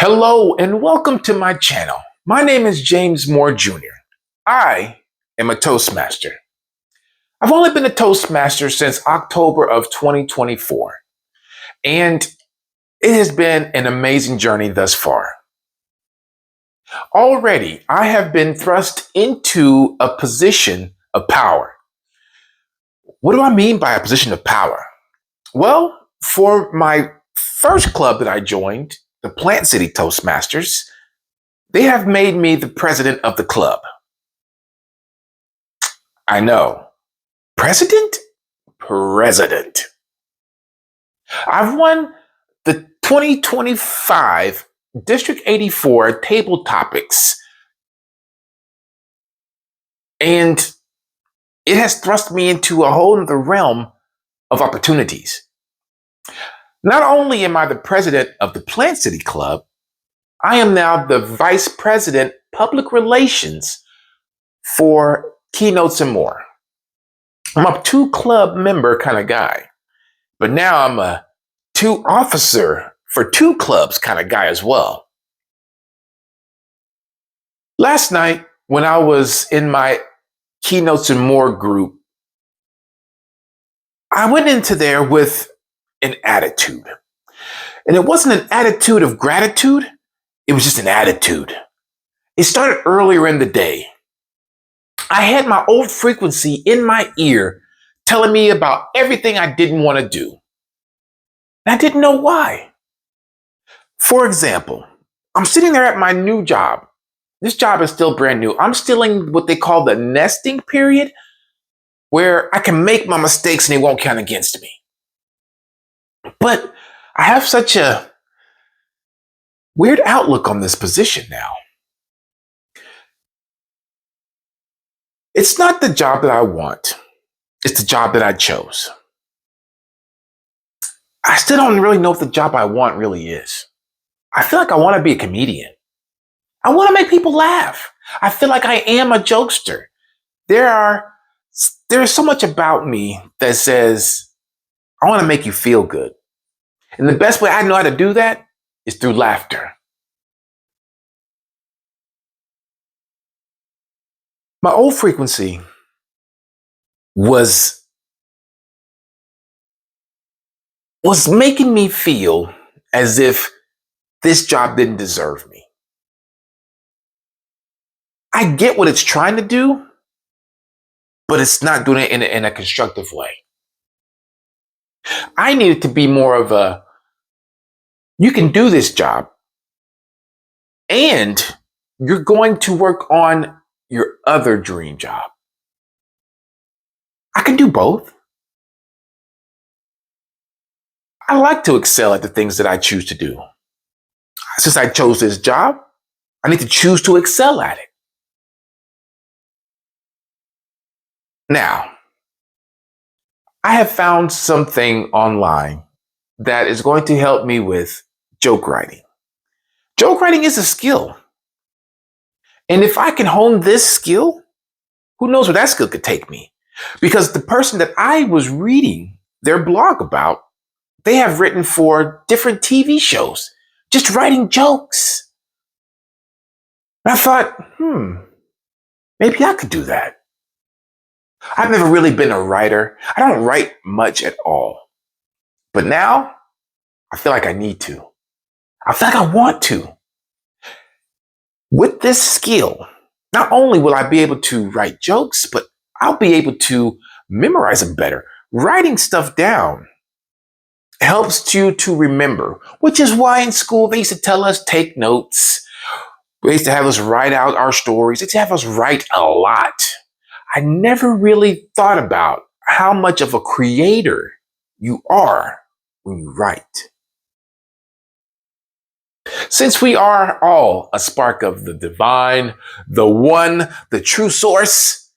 Hello and welcome to my channel. My name is James Moore Jr. I am a Toastmaster. I've only been a Toastmaster since October of 2024, and it has been an amazing journey thus far. Already, I have been thrust into a position of power. What do I mean by a position of power? Well, for my first club that I joined, the Plant City Toastmasters, they have made me the president of the club. I know. President? President. I've won the 2025 District 84 Table Topics, and it has thrust me into a whole other realm of opportunities. Not only am I the president of the Plant City Club, I am now the vice president public relations for Keynotes and More. I'm a two club member kind of guy, but now I'm a two officer for two clubs kind of guy as well. Last night, when I was in my Keynotes and More group, I went into there with an attitude. And it wasn't an attitude of gratitude, it was just an attitude. It started earlier in the day. I had my old frequency in my ear telling me about everything I didn't want to do. And I didn't know why. For example, I'm sitting there at my new job. This job is still brand new. I'm still in what they call the nesting period, where I can make my mistakes and they won't count against me. But I have such a weird outlook on this position now. It's not the job that I want. It's the job that I chose. I still don't really know what the job I want really is. I feel like I want to be a comedian. I want to make people laugh. I feel like I am a jokester. There is so much about me that says, I want to make you feel good. And the best way I know how to do that is through laughter. My old frequency was making me feel as if this job didn't deserve me. I get what it's trying to do, but it's not doing it in a constructive way. I needed to be more of a, you can do this job, and you're going to work on your other dream job. I can do both. I like to excel at the things that I choose to do. Since I chose this job, I need to choose to excel at it. Now, I have found something online that is going to help me with joke writing. Joke writing is a skill. And if I can hone this skill, who knows where that skill could take me? Because the person that I was reading their blog about, they have written for different TV shows, just writing jokes. And I thought, maybe I could do that. I've never really been a writer. I don't write much at all. But now, I feel like I need to. I feel like I want to. With this skill, not only will I be able to write jokes, but I'll be able to memorize them better. Writing stuff down helps you to remember, which is why in school they used to tell us take notes. They used to have us write out our stories. They used to have us write a lot. I never really thought about how much of a creator you are when you write. Since we are all a spark of the divine, the one, the true source,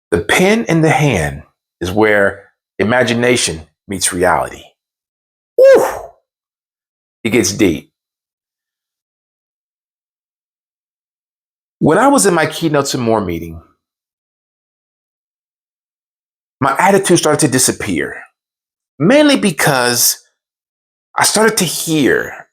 the pen in the hand is where imagination meets reality. Woo! It gets deep. When I was in my Keynotes and More meeting, my attitude started to disappear, mainly because I started to hear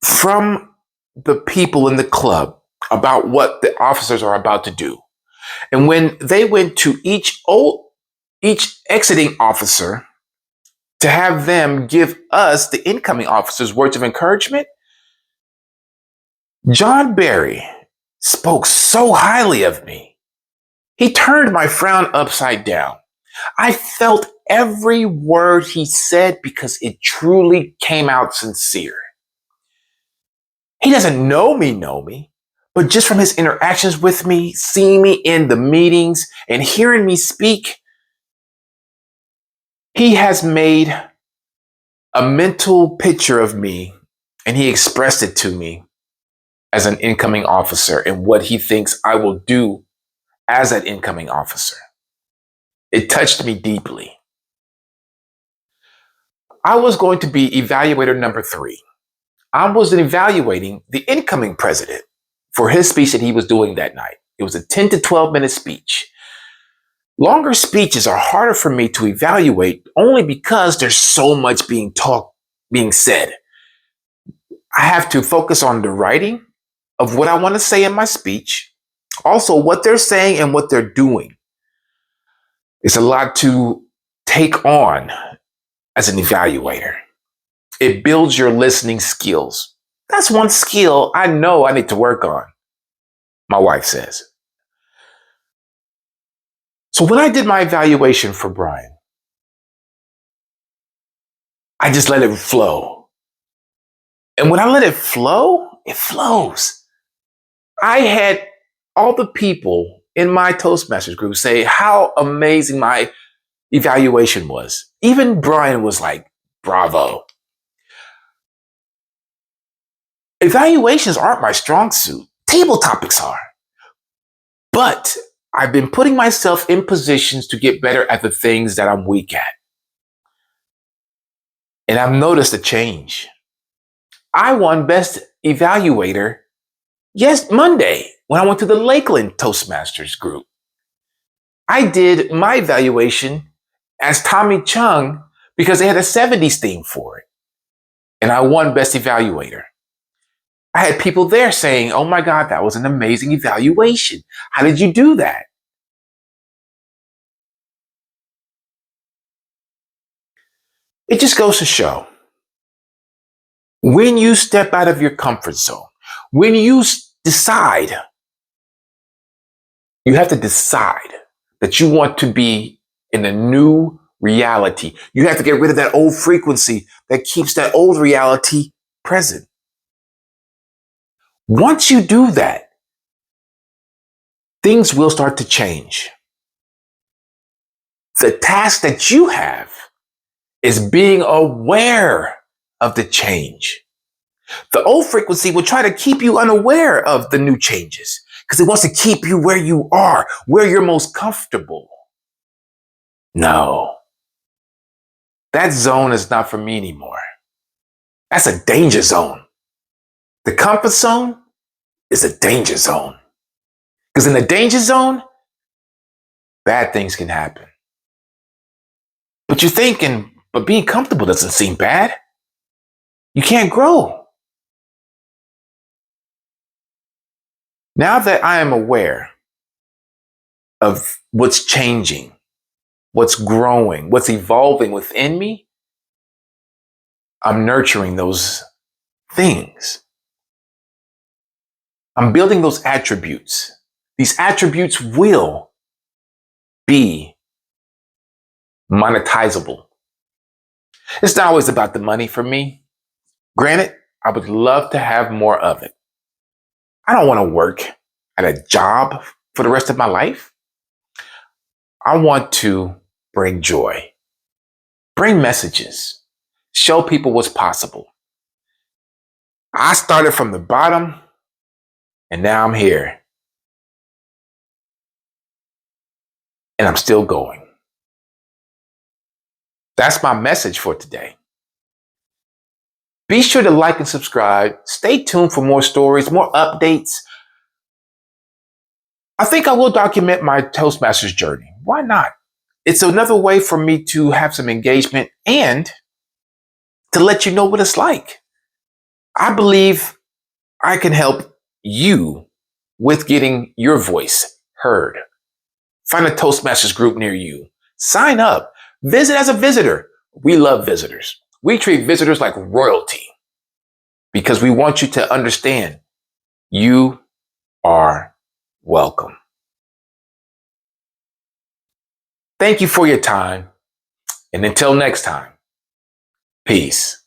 from the people in the club about what the officers are about to do. And when they went to each exiting officer to have them give us, the incoming officers, words of encouragement, John Barry spoke so highly of me. He turned my frown upside down. I felt every word he said because it truly came out sincere. He doesn't know me, but just from his interactions with me, seeing me in the meetings and hearing me speak, he has made a mental picture of me and he expressed it to me as an incoming officer and what he thinks I will do as that incoming officer. It touched me deeply. I was going to be evaluator number 3. I was evaluating the incoming president for his speech that he was doing that night. It was a 10 to 12-minute speech. Longer speeches are harder for me to evaluate only because there's so much being said. I have to focus on the writing of what I want to say in my speech, also what they're saying and what they're doing. It's a lot to take on as an evaluator. It builds your listening skills. That's one skill I know I need to work on, my wife says. So when I did my evaluation for Brian, I just let it flow. And when I let it flow, it flows. I had all the people in my Toastmasters group say how amazing my evaluation was. Even Brian was like, bravo. Evaluations aren't my strong suit. Table topics are. But I've been putting myself in positions to get better at the things that I'm weak at. And I've noticed a change. I won Best Evaluator Monday when I went to the Lakeland Toastmasters group. I did my evaluation as Tommy Chung because they had a 70s theme for it. And I won Best Evaluator. I had people there saying, oh my God, that was an amazing evaluation. How did you do that? It just goes to show, when you step out of your comfort zone, when you decide, you have to decide that you want to be in a new reality. You have to get rid of that old frequency that keeps that old reality present. Once you do that, things will start to change. The task that you have is being aware of the change. The old frequency will try to keep you unaware of the new changes because it wants to keep you where you are, where you're most comfortable. No, that zone is not for me anymore. That's a danger zone. The comfort zone is a danger zone. Because in the danger zone, bad things can happen. But you're thinking, but being comfortable doesn't seem bad. You can't grow. Now that I am aware of what's changing, what's growing, what's evolving within me, I'm nurturing those things. I'm building those attributes. These attributes will be monetizable. It's not always about the money for me. Granted, I would love to have more of it. I don't want to work at a job for the rest of my life. I want to bring joy, bring messages, show people what's possible. I started from the bottom and now I'm here. And I'm still going. That's my message for today. Be sure to like and subscribe. Stay tuned for more stories, more updates. I think I will document my Toastmasters journey. Why not? It's another way for me to have some engagement and to let you know what it's like. I believe I can help you with getting your voice heard. Find a Toastmasters group near you. Sign up. Visit as a visitor. We love visitors. We treat visitors like royalty because we want you to understand you are welcome. Thank you for your time. And until next time, peace.